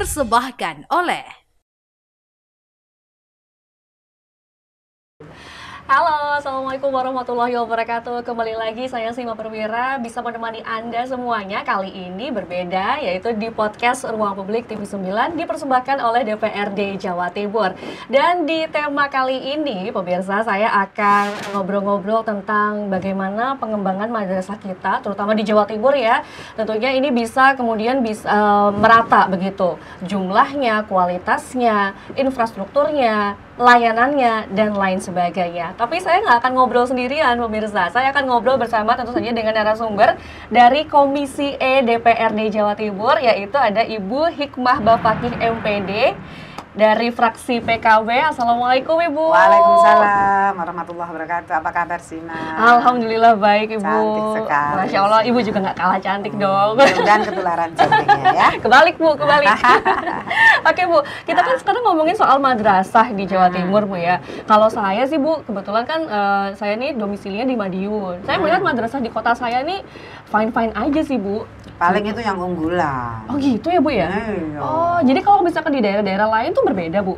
dipersembahkan oleh Halo, Assalamualaikum warahmatullahi wabarakatuh. Kembali lagi saya Sima Perwira bisa menemani Anda semuanya. Kali ini berbeda, yaitu di podcast Ruang Publik TV 9 dipersembahkan oleh DPRD Jawa Timur. Dan di tema kali ini, pemirsa, saya akan ngobrol-ngobrol tentang bagaimana pengembangan madrasah kita, terutama di Jawa Timur ya. Tentunya ini bisa kemudian merata begitu. Jumlahnya, kualitasnya, infrastrukturnya, layanannya, dan lain sebagainya. Tapi saya nggak akan ngobrol sendirian, pemirsa. Saya akan ngobrol bersama tentu saja dengan narasumber dari Komisi E DPRD Jawa Timur, yaitu ada Ibu Hikmah Bafakih MPD dari fraksi PKB. Assalamualaikum Ibu. Waalaikumsalam warahmatullahi wabarakatuh. Apa kabar Sima? Alhamdulillah baik Ibu. Cantik sekali. Masya Allah, Ibu juga nggak kalah cantik dong. Dan ketularan cantiknya ya. Kebalik Bu, kebalik. Oke Bu, kita kan sekarang ngomongin soal madrasah di Jawa Timur Bu ya. Kalau saya sih Bu, kebetulan kan saya nih domisilinya di Madiun. Saya melihat madrasah di kota saya nih fine-fine aja sih Bu. Paling itu yang unggulan. Oh gitu ya Bu ya? Iya. Oh, jadi kalau misalkan di daerah-daerah lain tuh berbeda Bu?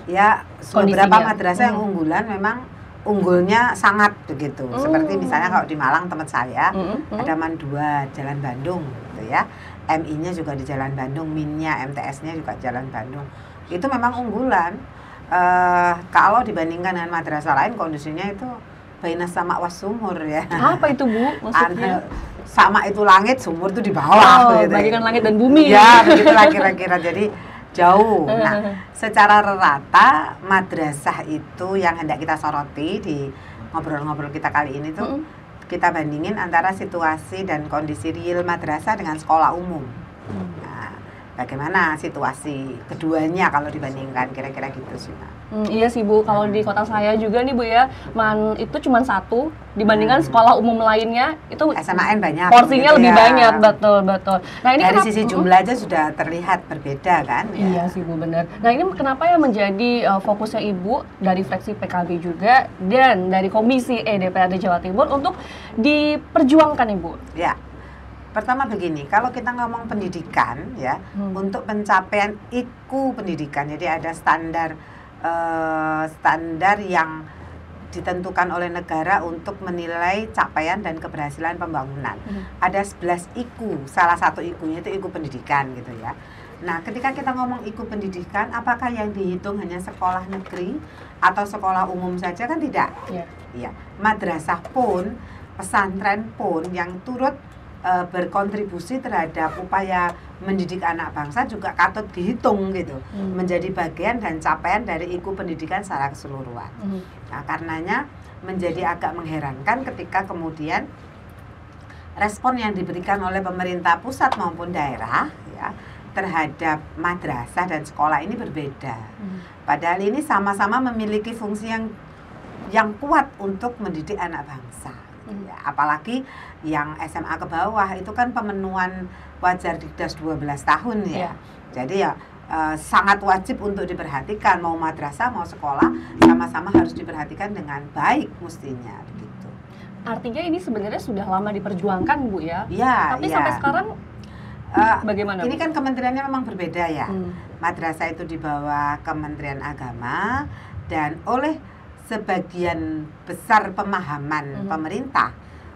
Ya, Kondisinya. beberapa madrasah yang unggulan memang unggulnya sangat begitu. Seperti misalnya kalau di Malang tempat saya ada MAN 2 Jalan Bandung gitu ya. MI-nya juga di Jalan Bandung, MIN-nya, MTS-nya juga Jalan Bandung. Itu memang unggulan. Kalau dibandingkan dengan madrasah lain kondisinya itu bainas sama was sumur ya. Apa itu Bu maksudnya? Sama itu langit, sumur itu di bawah. Oh, gitu. bagikan langit dan bumi. Ya, begitulah kira-kira. Jadi jauh. Nah, secara rata madrasah itu yang hendak kita soroti di ngobrol-ngobrol kita kali ini tuh kita bandingin antara situasi dan kondisi real madrasah dengan sekolah umum. Nah, bagaimana situasi keduanya kalau dibandingkan kira-kira gitu sih, Mbak. Iya sih Bu, kalau di kota saya juga nih Bu ya, MAN itu cuma satu dibandingkan sekolah umum lainnya itu SMAN banyak. porsinya gitu lebih ya. banyak, betul. Nah ini dari kenapa, sisi jumlah aja sudah terlihat berbeda kan? Iya sih Bu, benar. Nah ini kenapa yang menjadi fokusnya Ibu dari fraksi PKB juga dan dari Komisi E DPRD Jawa Timur untuk diperjuangkan Ibu? Ya. Pertama begini, kalau kita ngomong pendidikan ya, untuk pencapaian IQ pendidikan, jadi ada standar yang ditentukan oleh negara untuk menilai capaian dan keberhasilan pembangunan. Ada 11 IQ, salah satu IQ-nya itu IQ pendidikan gitu ya. Nah, ketika kita ngomong IQ pendidikan, apakah yang dihitung hanya sekolah negeri atau sekolah umum saja? Kan tidak. Ya. Madrasah pun, pesantren pun yang turut berkontribusi terhadap upaya mendidik anak bangsa juga katut dihitung gitu, menjadi bagian dan capaian dari IQ pendidikan secara keseluruhan. Nah, karenanya menjadi agak mengherankan ketika kemudian respon yang diberikan oleh pemerintah pusat maupun daerah ya terhadap madrasah dan sekolah ini berbeda. Padahal ini sama-sama memiliki fungsi yang kuat untuk mendidik anak bangsa. Ya, apalagi yang SMA ke bawah itu kan pemenuhan wajar Dikdas 12 tahun ya. Jadi ya sangat wajib untuk diperhatikan, mau madrasah mau sekolah sama-sama harus diperhatikan dengan baik mestinya begitu. Artinya ini sebenarnya sudah lama diperjuangkan Bu ya? Iya. Tapi sampai sekarang bagaimana? Ini kan kementeriannya memang berbeda ya. Madrasah itu di bawah Kementerian Agama dan oleh sebagian besar pemahaman pemerintah,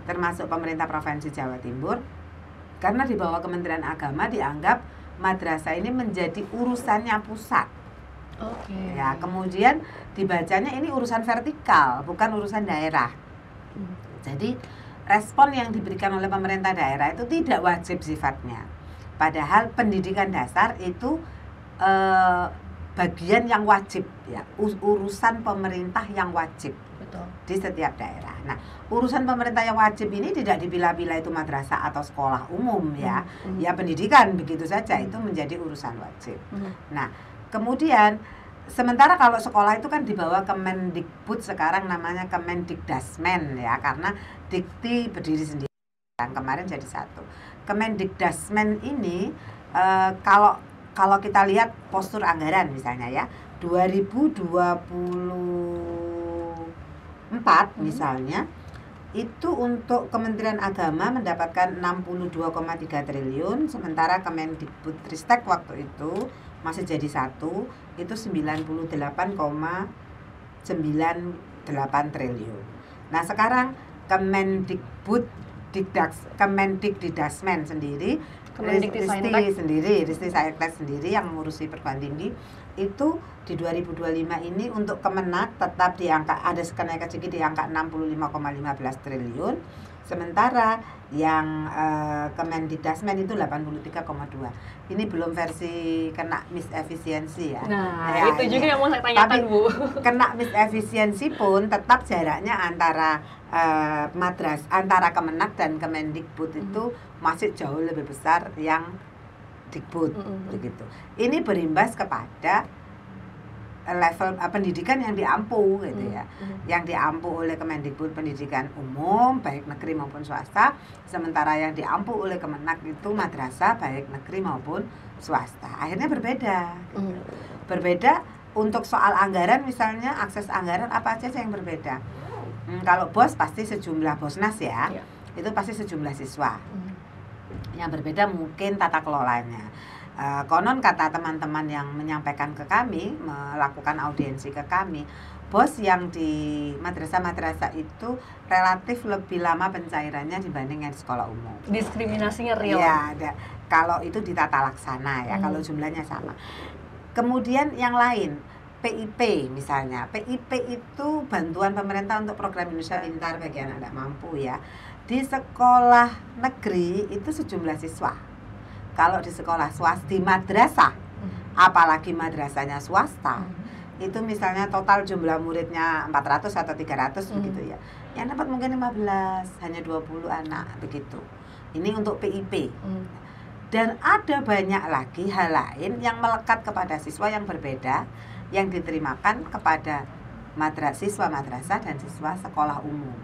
termasuk pemerintah Provinsi Jawa Timur, karena di bawah Kementerian Agama dianggap madrasah ini menjadi urusannya pusat. Ya, kemudian dibacanya ini urusan vertikal, bukan urusan daerah. Jadi respon yang diberikan oleh pemerintah daerah itu tidak wajib sifatnya. Padahal pendidikan dasar itu bagian yang wajib ya, urusan pemerintah yang wajib. Betul. Di setiap daerah. Nah, urusan pemerintah yang wajib ini tidak dipilah-pilah itu madrasah atau sekolah umum ya. Ya pendidikan begitu saja itu menjadi urusan wajib. Nah, kemudian sementara kalau sekolah itu kan di bawah Kemendikbud, sekarang namanya Kemendikdasmen ya, karena Dikti berdiri sendiri. Yang kemarin jadi satu. Kemendikdasmen ini kalau kita lihat postur anggaran misalnya ya, 2024 misalnya itu untuk Kementerian Agama mendapatkan 62,3 triliun, sementara Kemendikbudristek waktu itu masih jadi satu, itu 98,98 triliun. Nah sekarang Kemendikbudrismen sendiri, Risty Saiktek sendiri yang mengurusi perguruan tinggi, itu di 2025 ini untuk Kemenak tetap di angka, ada kenaikan sedikit di angka 65,15 triliun, sementara yang Kemendikdasmen itu 83,2. Ini belum versi kena misefisiensi ya. Nah ya, itu juga yang mau saya tanyakan. Tapi, Bu, kena misefisiensi pun tetap jaraknya antara antara Kemenak dan Kemendikbud itu masih jauh lebih besar yang Dikbud, begitu. Ini berimbas kepada level pendidikan yang diampu gitu ya. Yang diampu oleh Kemendikbud pendidikan umum baik negeri maupun swasta, sementara yang diampu oleh Kemenak itu madrasah baik negeri maupun swasta. Akhirnya berbeda. Gitu. Berbeda untuk soal anggaran, misalnya akses anggaran apa aja yang berbeda. Kalau BOS pasti sejumlah BOSNAS ya. Itu pasti sejumlah siswa. Yang berbeda mungkin tata kelolanya. Konon kata teman-teman yang menyampaikan ke kami, melakukan audiensi ke kami, BOS yang di madrasah-madrasah itu relatif lebih lama pencairannya dibanding yang di sekolah umum. Diskriminasinya real. Ya, kalau itu di tata laksana ya, kalau jumlahnya sama. Kemudian yang lain, PIP misalnya. PIP itu bantuan pemerintah untuk program Indonesia Pintar bagi anak tidak mampu ya. Di sekolah negeri itu sejumlah siswa. Kalau di sekolah swasta, di madrasah, apalagi madrasahnya swasta, itu misalnya total jumlah muridnya 400 atau 300 begitu ya. Yang dapat mungkin 15, hanya 20 anak begitu. Ini untuk PIP. Dan ada banyak lagi hal lain yang melekat kepada siswa yang berbeda, yang diterimakan kepada siswa madrasah dan siswa sekolah umum.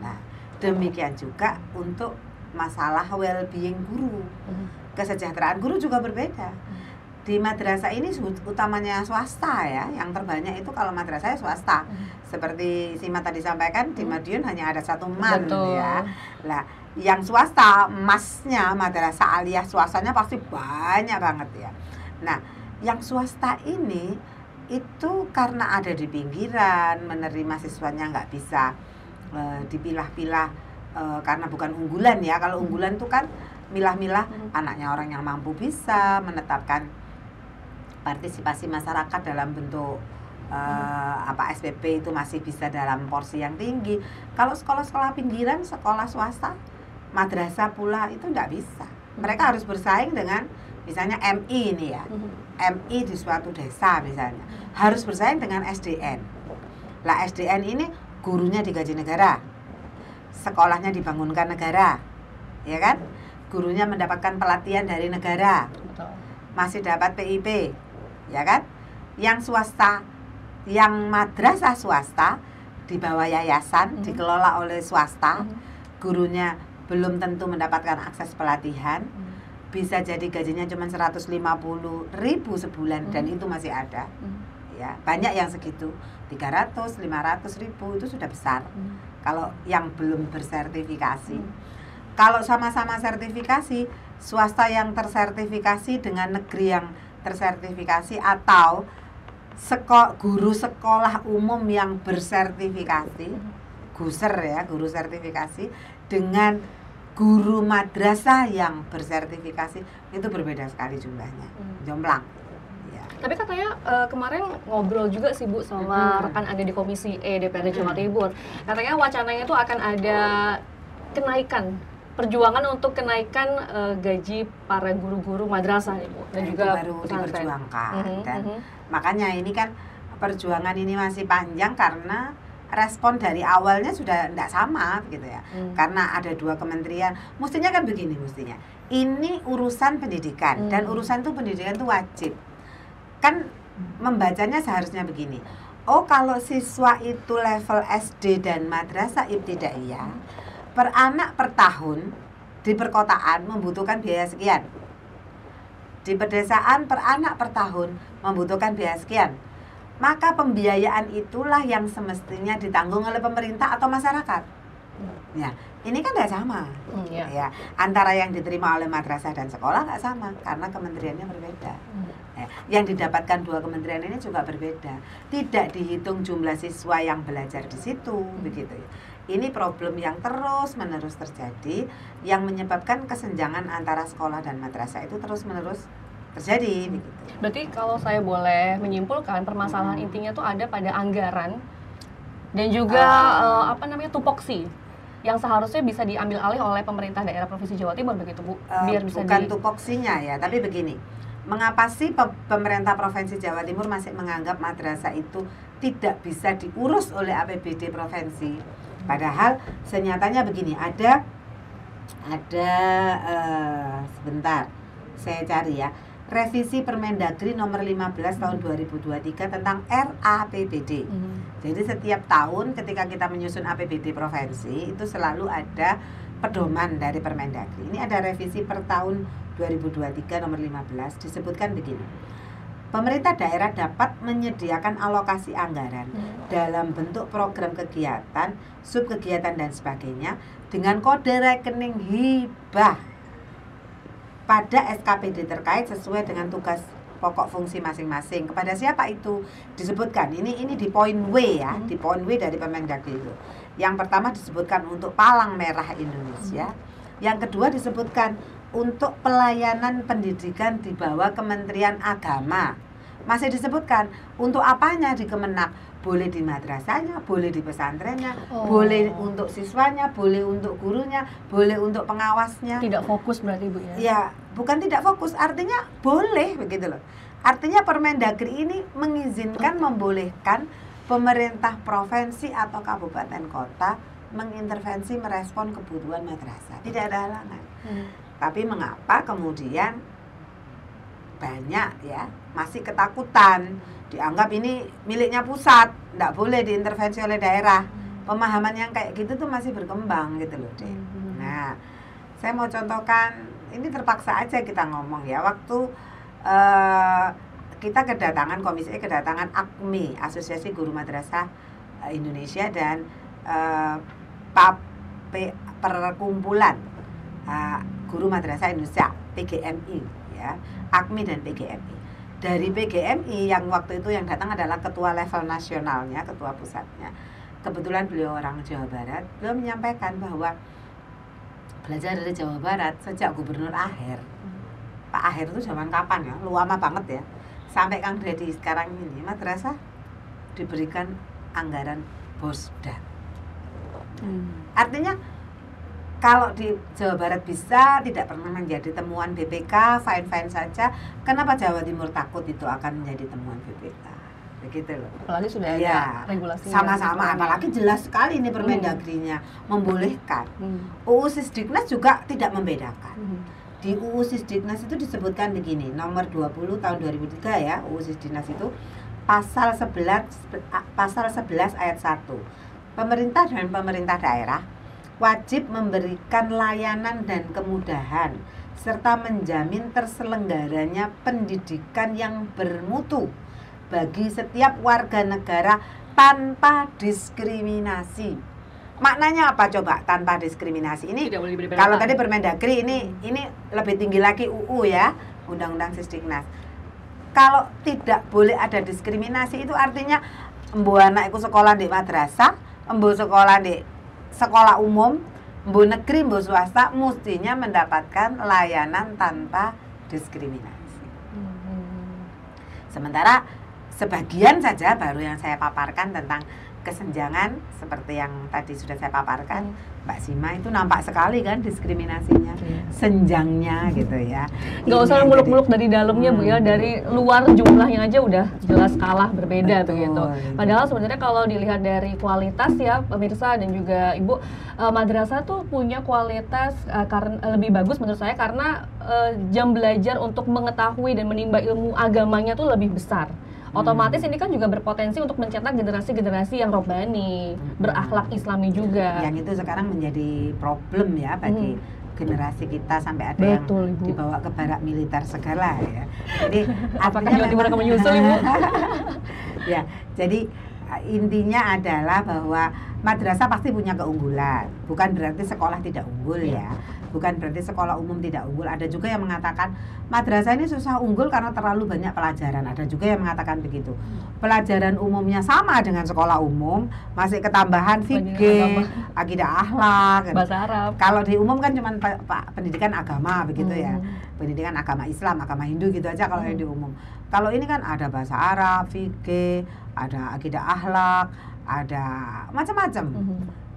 Nah, demikian juga untuk masalah well-being guru. Kesejahteraan guru juga berbeda. Di madrasah ini utamanya swasta ya, yang terbanyak itu kalau madrasah swasta. Seperti Sima tadi sampaikan, di Madiun hanya ada satu MAN. Betul. Ya. Lah, yang swasta, masnya madrasah aliyah swastanya pasti banyak banget ya. Nah, yang swasta ini itu karena ada di pinggiran, menerima siswanya nggak bisa dipilah-pilah karena bukan unggulan ya. Kalau unggulan itu kan milah-milah anaknya orang yang mampu bisa menetapkan partisipasi masyarakat dalam bentuk SPP itu masih bisa dalam porsi yang tinggi. Kalau sekolah-sekolah pinggiran, sekolah swasta, madrasah pula itu tidak bisa. Mereka harus bersaing dengan misalnya MI ini ya, MI di suatu desa misalnya, harus bersaing dengan SDN. Lah SDN ini gurunya digaji negara, sekolahnya dibangunkan negara, ya kan? Gurunya mendapatkan pelatihan dari negara, masih dapat PIP, ya kan? Yang swasta, yang madrasah swasta di bawah yayasan, dikelola oleh swasta, gurunya belum tentu mendapatkan akses pelatihan, bisa jadi gajinya cuma 150.000 sebulan dan itu masih ada. Ya, banyak yang segitu, 300, 500.000 itu sudah besar. Kalau yang belum bersertifikasi. Kalau sama-sama sertifikasi, swasta yang tersertifikasi dengan negeri yang tersertifikasi atau guru sekolah umum yang bersertifikasi, GUSER ya, guru sertifikasi, dengan guru madrasah yang bersertifikasi, itu berbeda sekali jumlahnya, jomplang. Ya. Tapi katanya kemarin ngobrol juga sih Bu sama rekan Anda di Komisi E DPRD Jawa Timur. Katanya wacananya itu akan ada kenaikan, perjuangan untuk kenaikan gaji para guru-guru madrasah nih Bu, dan juga baru diperjuangkan. Dan makanya ini kan perjuangan ini masih panjang karena respon dari awalnya sudah tidak sama gitu ya. Karena ada dua kementerian. Mestinya kan begini mestinya. Ini urusan pendidikan dan urusan itu pendidikan itu wajib. Kan membacanya seharusnya begini. Oh, kalau siswa itu level SD dan madrasah ibtidaiyah, per anak per tahun di perkotaan membutuhkan biaya sekian. Di pedesaan per anak per tahun membutuhkan biaya sekian. Maka pembiayaan itulah yang semestinya ditanggung oleh pemerintah atau masyarakat. Ya, ini kan nggak sama. Ya, antara yang diterima oleh madrasah dan sekolah nggak sama karena kementeriannya berbeda. Ya, yang didapatkan dua kementerian ini juga berbeda. Tidak dihitung jumlah siswa yang belajar di situ, begitu ya. Ini problem yang terus-menerus terjadi, yang menyebabkan kesenjangan antara sekolah dan madrasah itu terus-menerus terjadi, begitu. Berarti kalau saya boleh menyimpulkan, permasalahan intinya tuh ada pada anggaran dan juga tupoksi yang seharusnya bisa diambil alih oleh pemerintah daerah Provinsi Jawa Timur, begitu Bu? Biar bisa bukan tupoksinya ya, tapi begini. Mengapa sih pemerintah Provinsi Jawa Timur masih menganggap madrasah itu tidak bisa diurus oleh APBD provinsi? Padahal senyatanya begini, ada sebentar saya cari ya, revisi Permendagri nomor 15 tahun 2023 tentang RAPBD. Jadi setiap tahun ketika kita menyusun APBD provinsi itu selalu ada pedoman dari Permendagri. Ini ada revisi per tahun 2023 nomor 15, disebutkan begini. Pemerintah daerah dapat menyediakan alokasi anggaran dalam bentuk program kegiatan, subkegiatan dan sebagainya dengan kode rekening hibah pada SKPD terkait sesuai dengan tugas pokok fungsi masing-masing. Kepada siapa itu disebutkan? Ini di poin W ya, di poin W dari Permendagri itu. Yang pertama disebutkan untuk Palang Merah Indonesia. Yang kedua disebutkan untuk pelayanan pendidikan di bawah Kementerian Agama. Masih disebutkan untuk apanya di Kemenak, boleh di madrasahnya, boleh di pesantrennya, boleh untuk siswanya, boleh untuk gurunya, boleh untuk pengawasnya. Tidak fokus berarti Bu ya? Ya, bukan tidak fokus, artinya boleh begitu loh. Artinya Permendagri ini mengizinkan, membolehkan pemerintah provinsi atau kabupaten kota mengintervensi merespon kebutuhan madrasah. Tidak ada halangan. Tapi mengapa kemudian banyak ya masih ketakutan, dianggap ini miliknya pusat, tidak boleh diintervensi oleh daerah. Pemahaman yang kayak gitu tuh masih berkembang gitu loh, Dek. Nah, saya mau contohkan, ini terpaksa aja kita ngomong ya, waktu kita Komisi kedatangan AKMI, Asosiasi Guru Madrasah Indonesia, dan Perkumpulan Guru Madrasah Indonesia, PGMI ya, AKMI dan PGMI. Dari PGMI yang waktu itu yang datang adalah ketua level nasionalnya, ketua pusatnya. Kebetulan beliau orang Jawa Barat. Beliau menyampaikan bahwa belajar dari Jawa Barat sejak Gubernur Aher. Pak Aher itu zaman kapan ya? Lama banget ya. Sampai Kang Deddy sekarang ini madrasah diberikan anggaran Bosda. Artinya kalau di Jawa Barat bisa, tidak pernah menjadi temuan BPK, fine-fine saja. Kenapa Jawa Timur takut itu akan menjadi temuan BPK? Begitu loh. Apalagi sudah ada regulasi. Sama-sama, apalagi jelas sekali ini Permendagrinya membolehkan. UU Sisdiknas juga tidak membedakan. Di UU Sisdiknas itu disebutkan begini, nomor 20 tahun 2003 ya, UU Sisdiknas itu pasal 11 ayat 1. Pemerintah dan pemerintah daerah wajib memberikan layanan dan kemudahan serta menjamin terselenggaranya pendidikan yang bermutu bagi setiap warga negara tanpa diskriminasi. Maknanya apa coba tanpa diskriminasi? Ini kalau tadi Permendagri ini lebih tinggi lagi UU ya, Undang-Undang Sisdiknas. Kalau tidak boleh ada diskriminasi itu artinya embu anak iku sekolah di madrasah, embu sekolah di sekolah umum, embu negeri, embu swasta mestinya mendapatkan layanan tanpa diskriminasi. Sementara sebagian saja baru yang saya paparkan tentang kesenjangan seperti yang tadi sudah saya paparkan, Mbak Sima, itu nampak sekali kan diskriminasinya, senjangnya gitu ya. Nggak usah muluk-muluk dari dalamnya Bu ya, dari luar jumlahnya aja udah jelas kalah berbeda. Betul, begitu. Padahal sebenarnya kalau dilihat dari kualitas ya pemirsa dan juga Ibu, madrasah tuh punya kualitas karena lebih bagus menurut saya karena jam belajar untuk mengetahui dan menimba ilmu agamanya tuh lebih besar. Otomatis ini kan juga berpotensi untuk mencetak generasi-generasi yang robbani, berakhlak islami juga. Yang itu sekarang menjadi problem ya bagi generasi kita, sampai ada Betul, yang Ibu. dibawa ke barak militer segala ya. Jadi apakah Jawa Timur akan menyusul Ibu? Ya, jadi intinya adalah bahwa madrasah pasti punya keunggulan. Bukan berarti sekolah tidak unggul ya. Bukan berarti sekolah umum tidak unggul. Ada juga yang mengatakan madrasah ini susah unggul karena terlalu banyak pelajaran. Ada juga yang mengatakan begitu. Pelajaran umumnya sama dengan sekolah umum, masih ketambahan fikih, akidah akhlak, bahasa Arab. Kalau di umum kan cuma pendidikan agama begitu ya. Pendidikan agama Islam, agama Hindu gitu aja kalau yang di umum. Kalau ini kan ada bahasa Arab, fikih, ada akidah akhlak, ada macam-macam.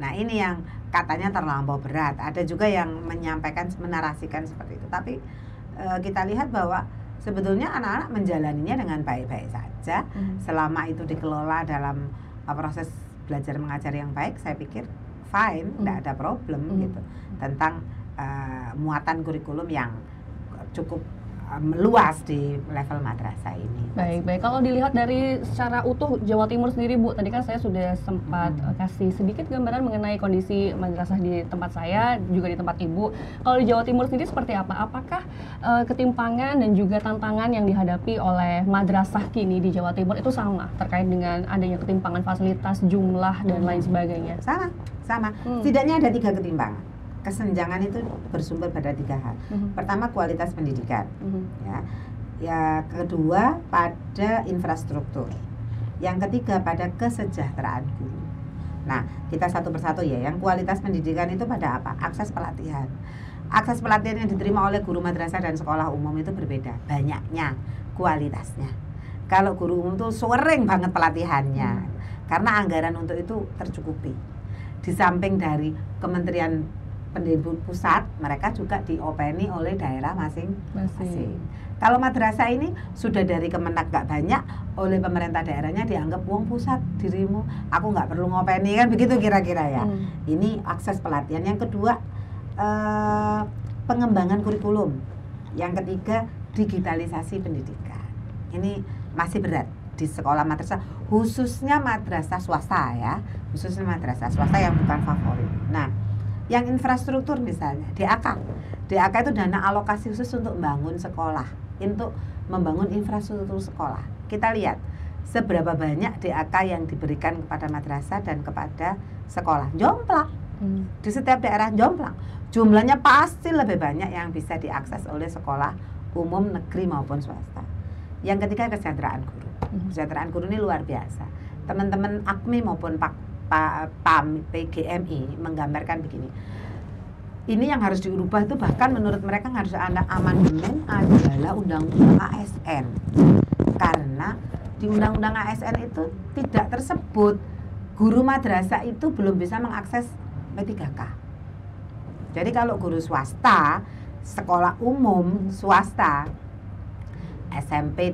Nah, ini yang katanya terlampau berat. Ada juga yang menyampaikan, menarasikan seperti itu. Tapi kita lihat bahwa sebetulnya anak-anak menjalaninya dengan baik-baik saja. Selama itu dikelola dalam proses belajar mengajar yang baik, saya pikir fine, tidak ada problem gitu. Tentang muatan kurikulum yang cukup meluas di level madrasah ini. Baik. Kalau dilihat dari secara utuh Jawa Timur sendiri, Bu, tadi kan saya sudah sempat kasih sedikit gambaran mengenai kondisi madrasah di tempat saya, juga di tempat Ibu. Kalau di Jawa Timur sendiri seperti apa? Apakah ketimpangan dan juga tantangan yang dihadapi oleh madrasah kini di Jawa Timur itu sama terkait dengan adanya ketimpangan fasilitas, jumlah dan lain sebagainya? Sama. Setidaknya ada 3 ketimpangan. Kesenjangan itu bersumber pada 3 hal. Pertama, kualitas pendidikan. Ya, kedua pada infrastruktur. Yang ketiga pada kesejahteraan guru. Nah, kita satu persatu ya. Yang kualitas pendidikan itu pada apa? Akses pelatihan. Akses pelatihan yang diterima oleh guru madrasah dan sekolah umum itu berbeda. Banyaknya, kualitasnya. Kalau guru umum itu sering banget pelatihannya. Karena anggaran untuk itu tercukupi. Di samping dari Kementerian Pendidikan pusat, mereka juga diopeni oleh daerah masing-masing. Kalau madrasah ini sudah dari Kemenak gak banyak, oleh pemerintah daerahnya dianggap uang pusat dirimu, aku nggak perlu ngopeni, kan begitu kira-kira ya. Ini akses pelatihan. Yang kedua, pengembangan kurikulum. Yang ketiga, digitalisasi pendidikan. Ini masih berat di sekolah madrasah, khususnya madrasah swasta ya, khususnya madrasah swasta yang bukan favorit. Nah, yang infrastruktur misalnya, DAK itu dana alokasi khusus untuk membangun sekolah, untuk membangun infrastruktur sekolah. Kita lihat seberapa banyak DAK yang diberikan kepada madrasah dan kepada sekolah. Jomplang, di setiap daerah jomplang. Jumlahnya pasti lebih banyak yang bisa diakses oleh sekolah umum negeri maupun swasta. Yang ketiga, kesejahteraan guru. Kesejahteraan guru ini luar biasa. Teman-teman AKMI maupun PGMI menggambarkan begini. Ini yang harus diubah itu, bahkan menurut mereka harus ada amandemen adalah undang-undang ASN. Karena di undang-undang ASN itu tidak tersebut guru madrasah itu belum bisa mengakses P3K. Jadi kalau guru swasta, sekolah umum swasta, SMP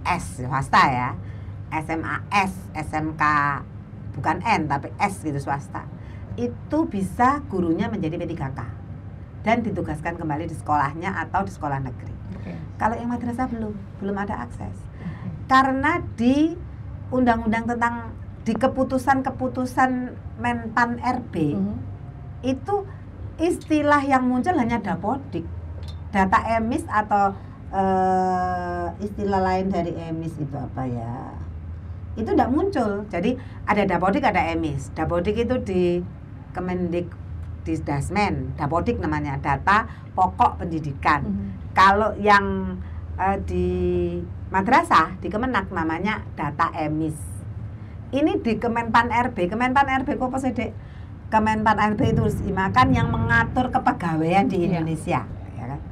S swasta ya, SMA S, SMK bukan N tapi S gitu swasta, itu bisa gurunya menjadi P3K dan ditugaskan kembali di sekolahnya atau di sekolah negeri. Kalau yang madrasah belum ada akses. Karena di undang-undang tentang di keputusan Menpan RB itu istilah yang muncul hanya dapodik, data emis atau istilah lain dari emis itu apa ya? Itu tidak muncul. Jadi ada dapodik, ada emis. Dapodik itu di Kemendik, di Dasmen, dapodik namanya, data pokok pendidikan. Kalau yang di madrasah, di Kemenak namanya data emis. Ini di Kemenpan RB kok posede. Kemenpan RB itu makan yang mengatur kepegawaian di Indonesia, ya kan?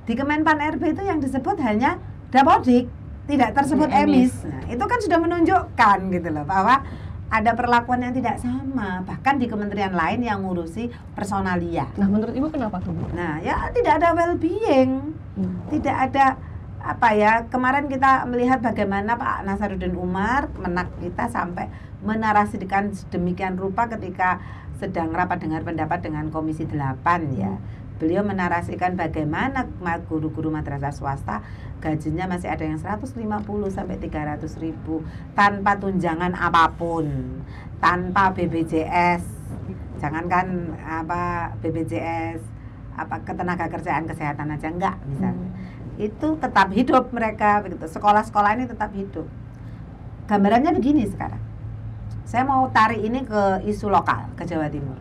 Di Kemenpan RB itu yang disebut hanya dapodik, tidak tersebut emis. Nah, itu kan sudah menunjukkan gitu loh bahwa ada perlakuan yang tidak sama, bahkan di kementerian lain yang ngurusi personalia. Nah, menurut Ibu kenapa tuh, Bu? Nah, ya tidak ada well-being, tidak ada apa ya. Kemarin kita melihat bagaimana Pak Nasaruddin Umar menak kita sampai menarasikan sedemikian rupa ketika sedang rapat dengar pendapat dengan Komisi 8 ya. Beliau menarasikan bagaimana guru-guru madrasah swasta gajinya masih ada yang 150 sampai 300 ribu tanpa tunjangan apapun, tanpa BPJS, jangankan apa BPJS, apa ketenaga kerjaan kesehatan aja enggak misalnya. Itu tetap hidup mereka begitu. Sekolah-sekolah ini tetap hidup. Gambarannya begini sekarang. Saya mau tarik ini ke isu lokal, ke Jawa Timur.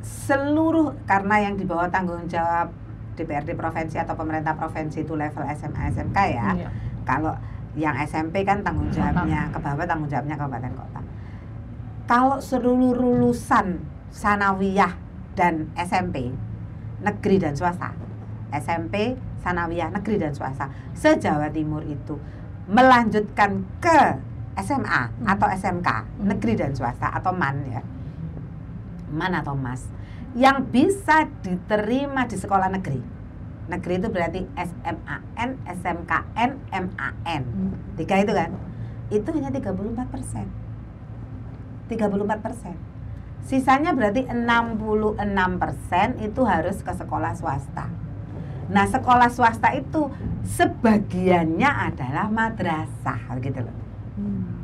Seluruh, karena yang di bawah tanggung jawab DPRD provinsi atau pemerintah provinsi itu level SMA SMK ya. Iya. Kalau yang SMP kan tanggung jawabnya ke bawah, tanggung jawabnya kabupaten kota. Kalau seluruh lulusan sanawiyah dan SMP negeri dan swasta, SMP, sanawiyah negeri dan swasta se-Jawa Timur itu melanjutkan ke SMA atau SMK negeri dan swasta atau MAN ya, MAN atau MAS, yang bisa diterima di sekolah negeri. Negeri itu berarti SMAN, SMKN, MAN. 3 itu kan. Itu hanya 34%. 34%. Sisanya berarti 66% itu harus ke sekolah swasta. Nah, sekolah swasta itu sebagiannya adalah madrasah gitu loh.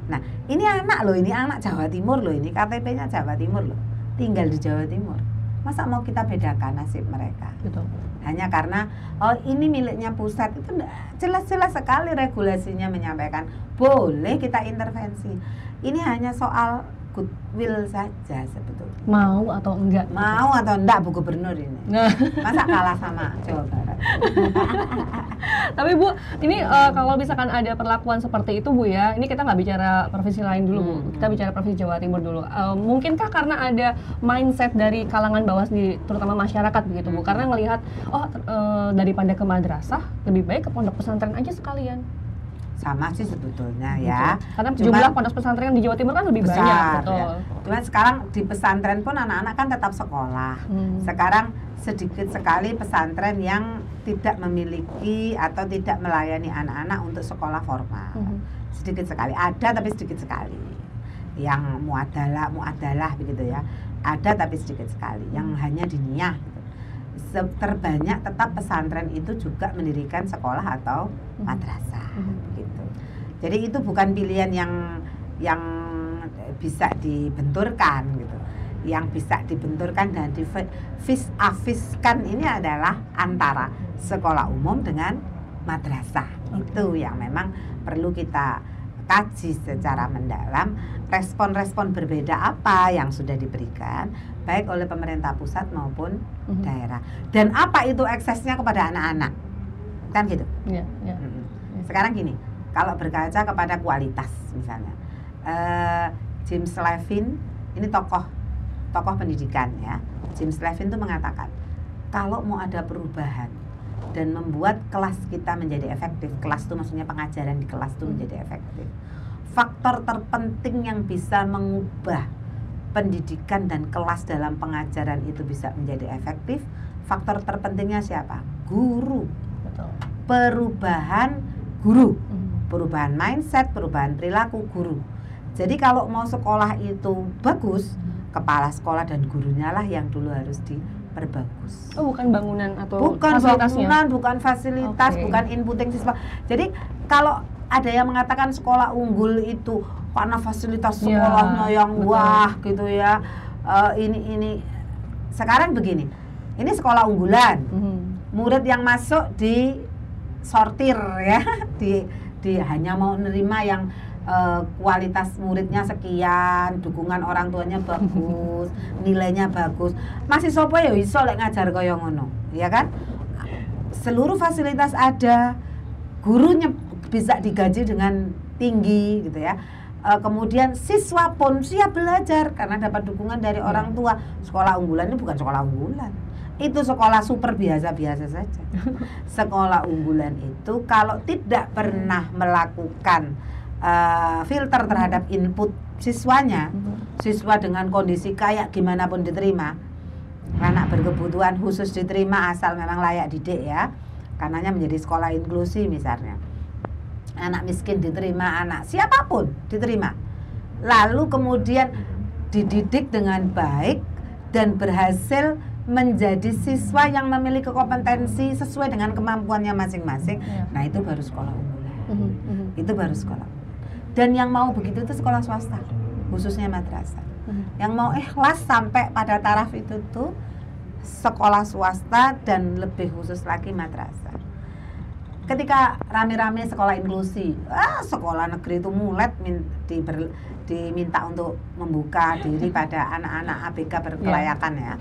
Nah, ini anak Jawa Timur loh, ini KTP-nya Jawa Timur loh. Tinggal di Jawa Timur. Masa mau kita bedakan nasib mereka? Betul. Hanya karena ini miliknya pusat, itu jelas-jelas sekali regulasinya menyampaikan boleh kita intervensi. Ini hanya soal goodwill saja sebetulnya. Mau atau enggak? Mau atau enggak Bu Gubernur ini? Masa kalah sama Jawa Barat? Tapi Bu, ini kalau misalkan ada perlakuan seperti itu Bu ya, ini kita nggak bicara provinsi lain dulu Bu, kita bicara provinsi Jawa Timur dulu. Mungkinkah karena ada mindset dari kalangan bawah sendiri, terutama masyarakat begitu Bu, karena ngelihat daripada ke madrasah, lebih baik ke pondok pesantren aja sekalian. Sama sih sebetulnya ya. Karena jumlah pondok pesantren di Jawa Timur kan lebih besar, banyak, betul. Ya. Cuman sekarang di pesantren pun anak-anak kan tetap sekolah. Sekarang sedikit sekali pesantren yang tidak memiliki atau tidak melayani anak-anak untuk sekolah formal. Sedikit sekali, ada tapi sedikit sekali. Yang muadalah begitu ya. Ada tapi sedikit sekali. Yang hanya diniyah gitu. Terbanyak tetap pesantren itu juga mendirikan sekolah atau madrasah gitu. Jadi itu bukan pilihan yang bisa dibenturkan gitu. Yang bisa dibenturkan dan divis-aviskan ini adalah antara sekolah umum dengan madrasah. Itu yang memang perlu kita kaji secara mendalam, respon-respon berbeda apa yang sudah diberikan baik oleh pemerintah pusat maupun daerah, dan apa itu eksesnya kepada anak-anak, kan gitu. Sekarang gini, kalau berkaca kepada kualitas misalnya, James Levin ini tokoh pendidikan ya. James Levin itu mengatakan kalau mau ada perubahan dan membuat kelas kita menjadi efektif, kelas itu maksudnya pengajaran di kelas itu menjadi efektif, faktor terpenting yang bisa mengubah pendidikan dan kelas dalam pengajaran itu bisa menjadi efektif, faktor terpentingnya siapa? Guru. Betul. Perubahan guru, perubahan mindset, perubahan perilaku guru. Jadi kalau mau sekolah itu bagus, kepala sekolah dan gurunya lah yang dulu harus diperbagus. Oh, bukan bangunan atau bukan fasilitasnya? Bangunan, bukan fasilitas, bukan inputting siswa. Jadi kalau ada yang mengatakan sekolah unggul itu karena fasilitas sekolahnya yang wah gitu ya, ini sekarang begini, ini sekolah unggulan, murid yang masuk di sortir ya, di hanya mau nerima yang kualitas muridnya sekian, dukungan orang tuanya bagus, nilainya bagus, masih sopo ya iso lek ngajar kaya ngono, ya kan? Seluruh fasilitas ada, gurunya bisa digaji dengan tinggi gitu ya. Kemudian siswa pun siap belajar karena dapat dukungan dari orang tua. Sekolah unggulan ini bukan sekolah unggulan, itu sekolah super biasa-biasa saja. Sekolah unggulan itu kalau tidak pernah melakukan filter terhadap input siswanya, siswa dengan kondisi kayak gimana pun diterima, anak berkebutuhan khusus diterima asal memang layak didik ya, karenanya menjadi sekolah inklusi misalnya. Anak miskin diterima, anak siapapun diterima. Lalu kemudian dididik dengan baik dan berhasil menjadi siswa yang memiliki kompetensi sesuai dengan kemampuannya masing-masing. Nah itu baru sekolah unggulan. Itu baru sekolah. Dan yang mau begitu itu sekolah swasta, khususnya madrasah. Yang mau ikhlas sampai pada taraf itu tuh sekolah swasta dan lebih khusus lagi madrasah. ketika rame-rame sekolah inklusi, sekolah negeri itu mulet diminta untuk membuka diri pada anak-anak ABK berkelayakan ya.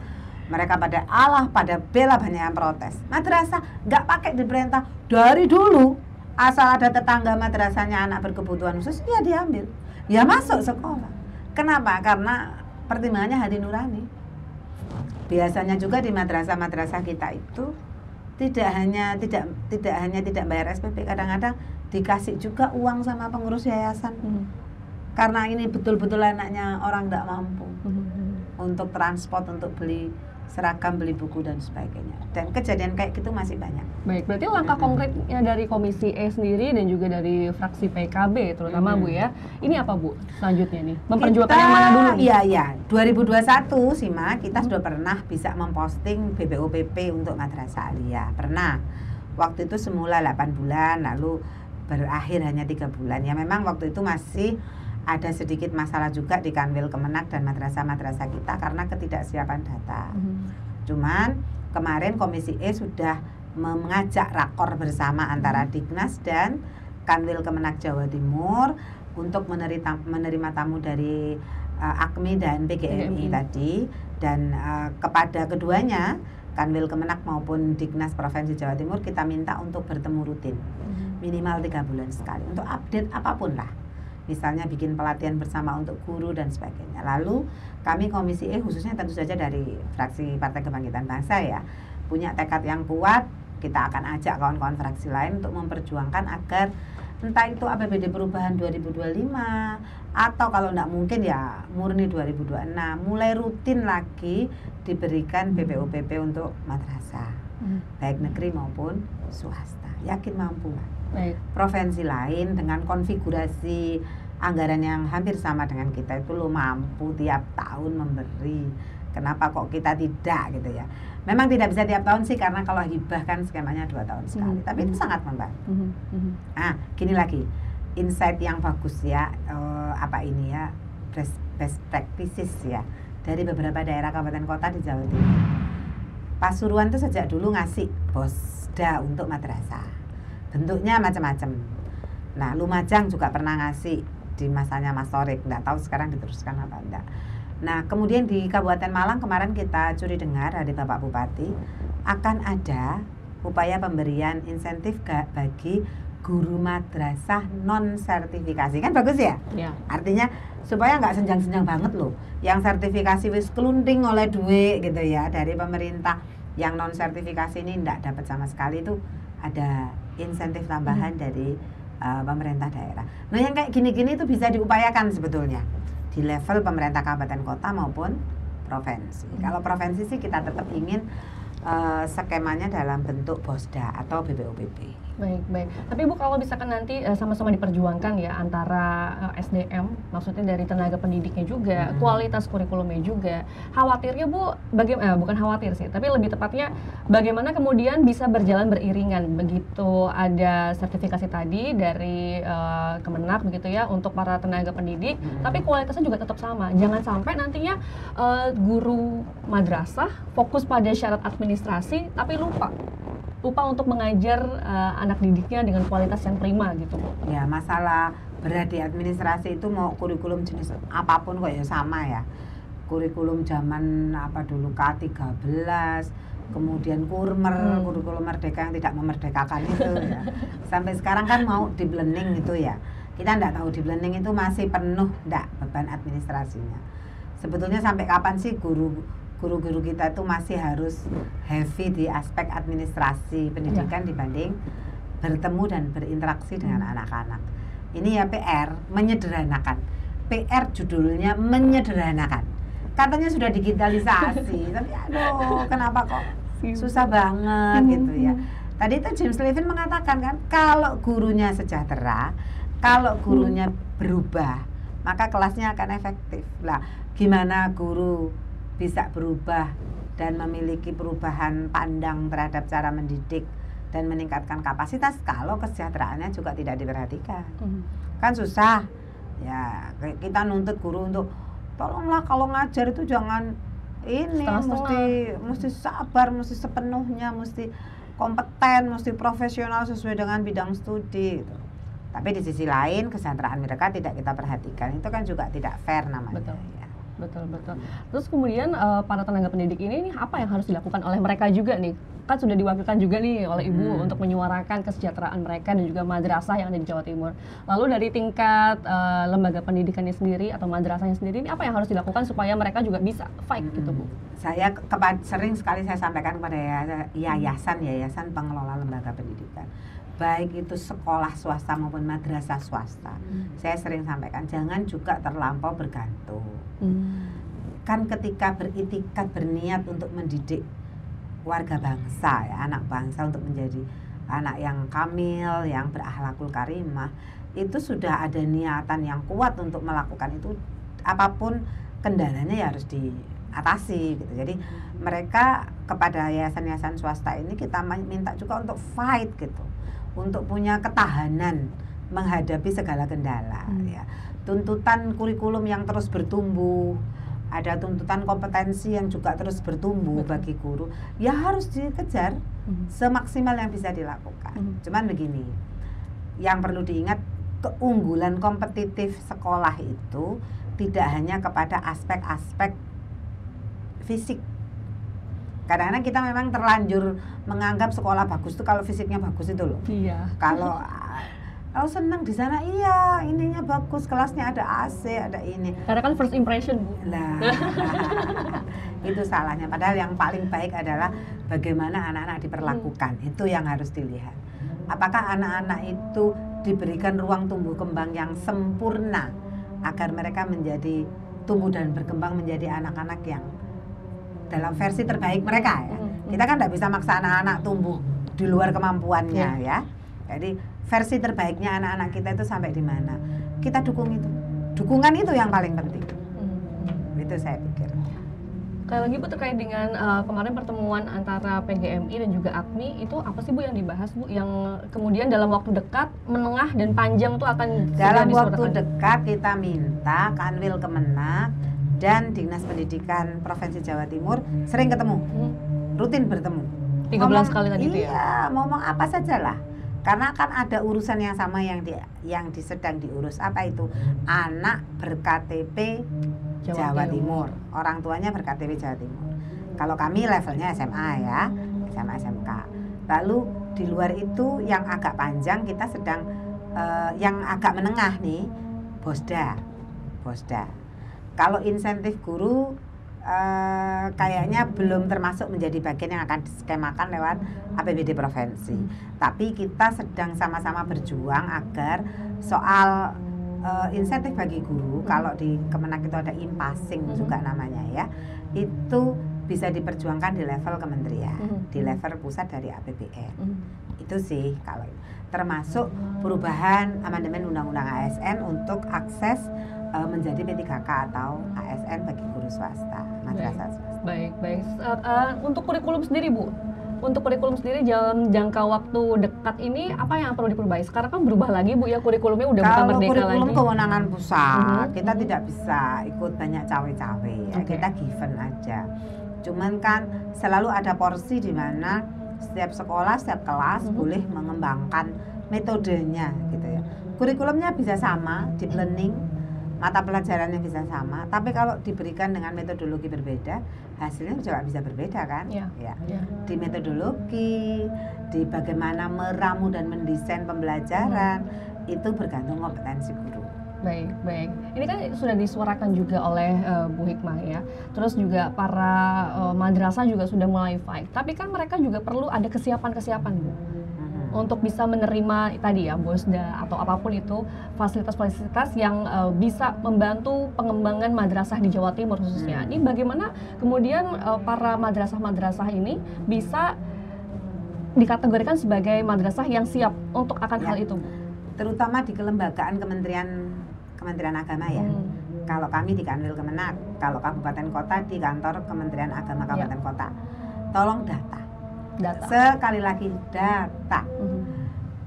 Mereka pada bela, banyak yang protes. Madrasah nggak pakai diperintah dari dulu, asal ada tetangga madrasahnya anak berkebutuhan khusus, ya diambil, ya masuk sekolah. Kenapa? Karena pertimbangannya hati nurani. Biasanya juga di madrasah-madrasah kita itu tidak hanya tidak bayar SPP, kadang-kadang dikasih juga uang sama pengurus yayasan. Karena ini betul-betul anaknya orang tidak mampu untuk transport, untuk beli seragam, beli buku dan sebagainya. Dan kejadian kayak gitu masih banyak. Baik, berarti langkah konkretnya dari Komisi E sendiri dan juga dari fraksi PKB terutama Bu ya. Ini apa Bu selanjutnya nih? Memperjuangkan yang mana dulu? Iya, 2021 Sima kita sudah pernah bisa memposting BPOPP untuk madrasah aliyah. Pernah. Waktu itu semula 8 bulan, lalu berakhir hanya 3 bulan. Ya memang waktu itu masih ada sedikit masalah juga di Kanwil Kemenak dan madrasah-madrasah kita karena ketidaksiapan data. Cuman kemarin Komisi E sudah mengajak rakor bersama antara Dignas dan Kanwil Kemenak Jawa Timur untuk menerima tamu dari AKMI dan PGMI tadi, dan kepada keduanya Kanwil Kemenak maupun Dignas Provinsi Jawa Timur kita minta untuk bertemu rutin minimal 3 bulan sekali untuk update apapun lah. Misalnya bikin pelatihan bersama untuk guru dan sebagainya. Lalu kami Komisi E khususnya tentu saja dari fraksi Partai Kebangkitan Bangsa ya, punya tekad yang kuat. Kita akan ajak kawan-kawan fraksi lain untuk memperjuangkan agar entah itu APBD perubahan 2025 atau kalau tidak mungkin ya murni 2026 mulai rutin lagi diberikan BPOPP untuk madrasah baik negeri maupun swasta. Yakin mampu lah. Baik. Provinsi lain dengan konfigurasi anggaran yang hampir sama dengan kita itu lo mampu tiap tahun memberi. Kenapa kok kita tidak gitu ya? Memang tidak bisa tiap tahun sih karena kalau hibah kan skemanya 2 tahun sekali. Tapi itu sangat membantu. Nah, gini lagi, insight yang bagus ya, best practices ya dari beberapa daerah kabupaten kota di Jawa Timur. Pasuruan itu sejak dulu ngasih bosda untuk madrasah. Bentuknya macam-macam. Nah, Lumajang juga pernah ngasih di masanya Mas Torik, nggak tahu sekarang diteruskan apa enggak. Nah, kemudian di Kabupaten Malang kemarin kita curi dengar dari Bapak Bupati akan ada upaya pemberian insentif bagi guru madrasah non sertifikasi. Kan bagus ya? Ya. Artinya supaya nggak senjang-senjang banget loh. Yang sertifikasi wis kelunting oleh duit gitu ya dari pemerintah. Yang non sertifikasi ini nggak dapat sama sekali, itu ada insentif tambahan dari pemerintah daerah. Nah yang kayak gini-gini itu bisa diupayakan sebetulnya di level pemerintah kabupaten kota maupun provinsi. Kalau provinsi sih kita tetap ingin skemanya dalam bentuk bosda atau BPOPP. Baik. Tapi Bu, kalau misalkan nanti sama-sama diperjuangkan ya antara SDM, maksudnya dari tenaga pendidiknya juga, kualitas kurikulumnya juga, khawatirnya Bu, bukan khawatir sih, tapi lebih tepatnya bagaimana kemudian bisa berjalan beriringan begitu ada sertifikasi tadi dari Kemenak begitu ya untuk para tenaga pendidik, tapi kualitasnya juga tetap sama. Jangan sampai nantinya guru madrasah fokus pada syarat administrasi tapi lupa untuk mengajar anak didiknya dengan kualitas yang prima gitu Bu. Ya, masalah berat di administrasi itu mau kurikulum jenis apapun kok ya sama ya. Kurikulum zaman apa dulu K13, kemudian kurikulum merdeka yang tidak memerdekakan itu ya. Sampai sekarang kan mau di blending itu ya. Kita enggak tahu di blending itu masih penuh enggak beban administrasinya. Sebetulnya sampai kapan sih guru-guru kita itu masih harus heavy di aspek administrasi pendidikan dibanding bertemu dan berinteraksi dengan anak-anak. Ini ya PR, menyederhanakan. PR judulnya menyederhanakan. Katanya sudah digitalisasi, tapi aduh kenapa kok susah banget gitu ya. Tadi itu James Levin mengatakan kan, kalau gurunya sejahtera, kalau gurunya berubah, maka kelasnya akan efektif. Lah, gimana guru bisa berubah dan memiliki perubahan pandang terhadap cara mendidik dan meningkatkan kapasitas kalau kesejahteraannya juga tidak diperhatikan. Kan susah ya, kita nuntut guru untuk tolonglah kalau ngajar itu jangan ini, mesti sabar, mesti sepenuhnya, mesti kompeten, mesti profesional sesuai dengan bidang studi gitu. Tapi di sisi lain kesejahteraan mereka tidak kita perhatikan, itu kan juga tidak fair namanya. Betul. Ya. Betul. Terus kemudian para tenaga pendidik ini apa yang harus dilakukan oleh mereka juga nih? Kan sudah diwakilkan juga nih oleh Ibu untuk menyuarakan kesejahteraan mereka dan juga madrasah yang ada di Jawa Timur. Lalu dari tingkat lembaga pendidikannya sendiri atau madrasahnya sendiri ini apa yang harus dilakukan supaya mereka juga bisa fight gitu Bu? Saya sering sekali saya sampaikan kepada yayasan pengelola lembaga pendidikan, baik itu sekolah swasta maupun madrasah swasta. Saya sering sampaikan jangan juga terlampau bergantung. Kan ketika beritikat berniat untuk mendidik warga bangsa ya, anak bangsa untuk menjadi anak yang kamil, yang berakhlakul karimah, itu sudah ada niatan yang kuat untuk melakukan itu, apapun kendalanya ya harus diatasi gitu. Jadi mereka kepada yayasan-yayasan swasta ini kita minta juga untuk fight gitu, untuk punya ketahanan menghadapi segala kendala ya. Tuntutan kurikulum yang terus bertumbuh, ada tuntutan kompetensi yang juga terus bertumbuh bagi guru, ya harus dikejar semaksimal yang bisa dilakukan. Cuman begini, yang perlu diingat, keunggulan kompetitif sekolah itu tidak hanya kepada aspek-aspek fisik. Kadang-kadang kita memang terlanjur menganggap sekolah bagus itu kalau fisiknya bagus itu loh. Iya. Kalau senang di sana, iya ininya bagus, kelasnya ada AC, ada ini. Karena kan first impression Bu. Nah, itu salahnya. Padahal yang paling baik adalah bagaimana anak-anak diperlakukan. Itu yang harus dilihat. Apakah anak-anak itu diberikan ruang tumbuh kembang yang sempurna agar mereka menjadi tumbuh dan berkembang menjadi anak-anak yang dalam versi terbaik mereka ya. Kita kan tidak bisa maksa anak-anak tumbuh di luar kemampuannya ya. Jadi versi terbaiknya anak-anak kita itu sampai di mana, kita dukung itu. Dukungan itu yang paling penting. Itu saya pikir. Kayak lagi Bu terkait dengan kemarin pertemuan antara PGMI dan juga AKMI, itu apa sih Bu yang dibahas Bu, yang kemudian dalam waktu dekat, menengah dan panjang itu akan dalam waktu dekat kita minta Kanwil Kemenak dan Dinas Pendidikan Provinsi Jawa Timur sering ketemu, rutin bertemu. 3 bulan sekali tadi itu ya? Iya, ngomong apa saja lah. Karena kan ada urusan yang sama yang sedang diurus. Apa itu? Anak berKTP Jawa Timur. Orang tuanya berKTP Jawa Timur. Kalau kami levelnya SMA ya, SMA SMK. Lalu di luar itu yang agak panjang kita sedang yang agak menengah nih, Bosda. Kalau insentif guru kayaknya belum termasuk menjadi bagian yang akan diskemakan lewat APBD provinsi. Tapi kita sedang sama-sama berjuang agar soal insentif bagi guru, kalau di Kemenak itu ada impasing juga namanya ya, itu bisa diperjuangkan di level kementerian, di level pusat dari APBN. Itu sih kalau termasuk perubahan amandemen Undang-Undang ASN untuk akses menjadi P3K atau ASN bagi guru swasta, madrasah swasta. Baik. Untuk kurikulum sendiri Bu, dalam jangka waktu dekat ini apa yang perlu diperbaiki? Sekarang kan berubah lagi Bu ya, kurikulumnya udah bukan merdeka lagi. Kalau kurikulum kewenangan pusat, kita tidak bisa ikut banyak cawe-cawe ya, kita given aja. Cuman kan selalu ada porsi di mana setiap sekolah, setiap kelas boleh mengembangkan metodenya gitu ya. Kurikulumnya bisa sama, deep learning, mata pelajarannya bisa sama, tapi kalau diberikan dengan metodologi berbeda, hasilnya juga bisa berbeda kan? Ya. Di metodologi, di bagaimana meramu dan mendesain pembelajaran, itu bergantung kompetensi guru. Baik. Ini kan sudah disuarakan juga oleh Bu Hikmah ya. Terus juga para madrasah juga sudah mulai fight. Tapi kan mereka juga perlu ada kesiapan Bu. Untuk bisa menerima tadi ya Bosda atau apapun itu fasilitas-fasilitas yang bisa membantu pengembangan madrasah di Jawa Timur khususnya. Ini bagaimana kemudian para madrasah-madrasah ini bisa dikategorikan sebagai madrasah yang siap untuk akan hal itu Bu? Terutama di kelembagaan Kementerian Agama ya. Kalau kami di Kanwil Kemenak, kalau kabupaten kota di kantor Kementerian Agama Kabupaten Kota. Tolong data. Sekali lagi data.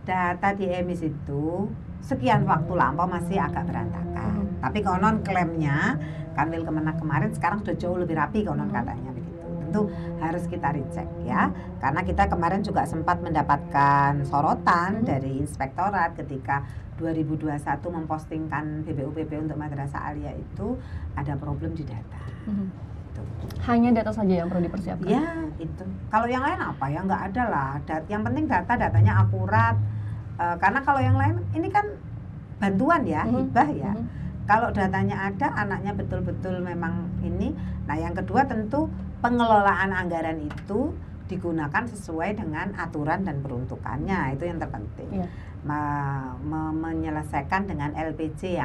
Data di emis itu sekian waktu lampau masih agak berantakan. Tapi konon klaimnya Kanwil Kemenak kemarin sekarang sudah jauh lebih rapi konon katanya begitu. tentu harus kita recheck ya, karena kita kemarin juga sempat mendapatkan sorotan dari inspektorat ketika 2021 mempostingkan BPUPP untuk madrasah aliyah itu ada problem di data. Gitu. Hanya data saja yang perlu dipersiapkan? Ya itu, kalau yang lain apa ya, nggak ada lah. Yang penting datanya akurat, karena kalau yang lain ini kan bantuan ya, hibah ya. Kalau datanya ada, anaknya betul-betul memang ini. Nah yang kedua tentu pengelolaan anggaran itu digunakan sesuai dengan aturan dan peruntukannya, itu yang terpenting. Menyelesaikan dengan LPJ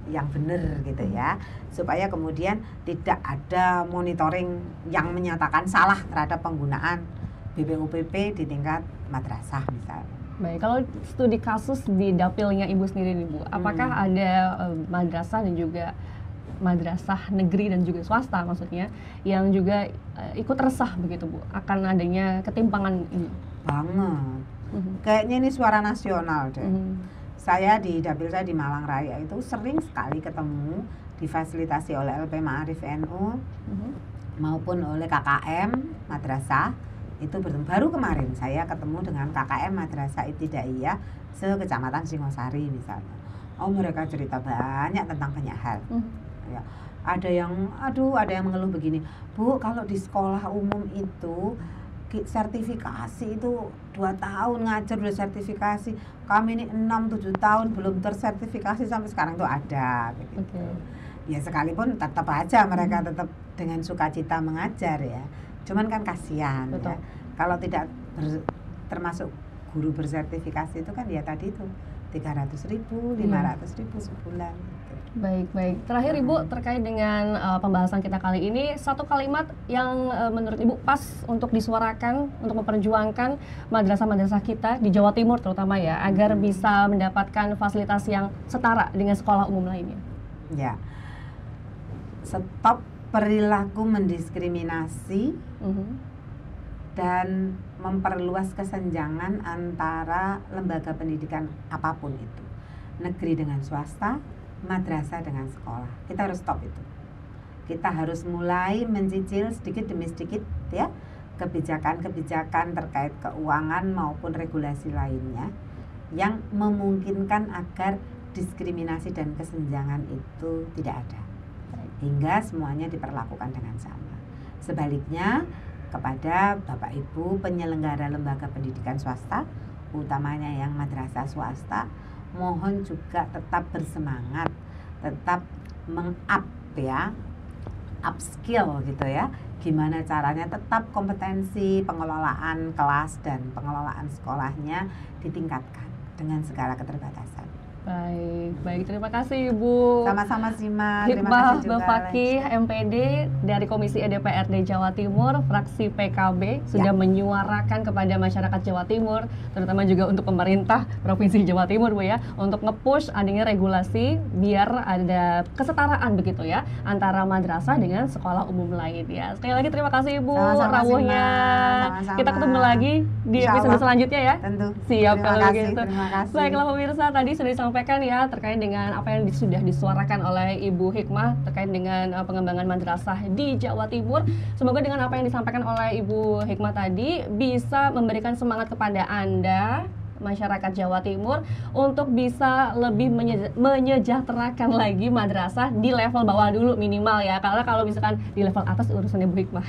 yang benar gitu ya, supaya kemudian tidak ada monitoring yang menyatakan salah terhadap penggunaan BPUPP di tingkat madrasah misalnya. Baik, kalau studi kasus di dapilnya Ibu sendiri nih Bu, apakah ada madrasah dan juga madrasah negeri dan juga swasta maksudnya yang juga ikut resah begitu Bu akan adanya ketimpangan ini? Banget. Kayaknya ini suara nasional deh. Saya di dapil saya di Malang Raya itu sering sekali ketemu difasilitasi oleh LP Ma'arif NU maupun oleh KKM madrasah. Itu baru kemarin saya ketemu dengan KKM Madrasah Ibtidaiyah se-Kecamatan Singosari misalnya. Oh mereka cerita banyak tentang banyak hal. Ya, ada yang mengeluh begini, Bu, kalau di sekolah umum itu sertifikasi itu 2 tahun ngajar udah sertifikasi, kami ini 6-7 tahun belum tersertifikasi sampai sekarang tuh ada gitu. Ya sekalipun tetap aja mereka tetap dengan sukacita mengajar ya, cuman kan kasihan ya, kalau tidak termasuk guru bersertifikasi itu kan ya tadi itu 300.000, 500.000 sebulan gitu. Baik. Terakhir Ibu terkait dengan pembahasan kita kali ini, satu kalimat yang menurut Ibu pas untuk disuarakan, untuk memperjuangkan madrasah-madrasah kita di Jawa Timur terutama ya, agar bisa mendapatkan fasilitas yang setara dengan sekolah umum lainnya. Ya, stop perilaku mendiskriminasi dan memperluas kesenjangan antara lembaga pendidikan apapun itu, negeri dengan swasta, madrasah dengan sekolah. Kita harus stop itu. Kita harus mulai mencicil sedikit demi sedikit ya kebijakan-kebijakan terkait keuangan maupun regulasi lainnya yang memungkinkan agar diskriminasi dan kesenjangan itu tidak ada, hingga semuanya diperlakukan dengan sama. Sebaliknya kepada Bapak Ibu penyelenggara lembaga pendidikan swasta, utamanya yang madrasah swasta, mohon juga tetap bersemangat, tetap upskill gitu ya. Gimana caranya tetap kompetensi pengelolaan kelas dan pengelolaan sekolahnya ditingkatkan dengan segala keterbatasan. Baik, terima kasih Ibu. Sama-sama Sima, Hikmah Befakih, MPD dari Komisi DPRD Jawa Timur, fraksi PKB, sudah menyuarakan kepada masyarakat Jawa Timur, terutama juga untuk pemerintah Provinsi Jawa Timur Bu ya, untuk nge-push adanya regulasi biar ada kesetaraan begitu ya, antara madrasah dengan sekolah umum lain ya. Sekali lagi terima kasih Ibu rawuhnya. Kita ketemu lagi di episode selanjutnya ya. Tentu. Siap kalau begitu. Terima kasih. Baiklah pemirsa, tadi sudah disampaikan ya terkait dengan apa yang sudah disuarakan oleh Ibu Hikmah terkait dengan pengembangan madrasah di Jawa Timur. Semoga dengan apa yang disampaikan oleh Ibu Hikmah tadi bisa memberikan semangat kepada Anda masyarakat Jawa Timur untuk bisa lebih menyejahterakan lagi madrasah di level bawah dulu minimal ya, karena kalau misalkan di level atas urusannya Bu Hikmah.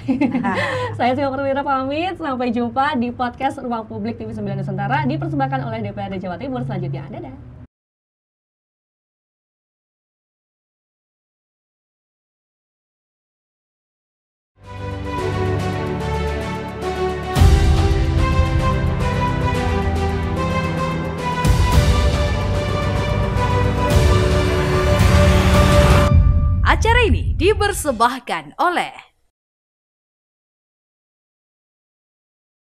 Saya Sima Perwira pamit, sampai jumpa di podcast Ruang Publik TV 9 Nusantara dipersembahkan oleh DPRD Jawa Timur selanjutnya. Dadah. Acara ini dipersembahkan oleh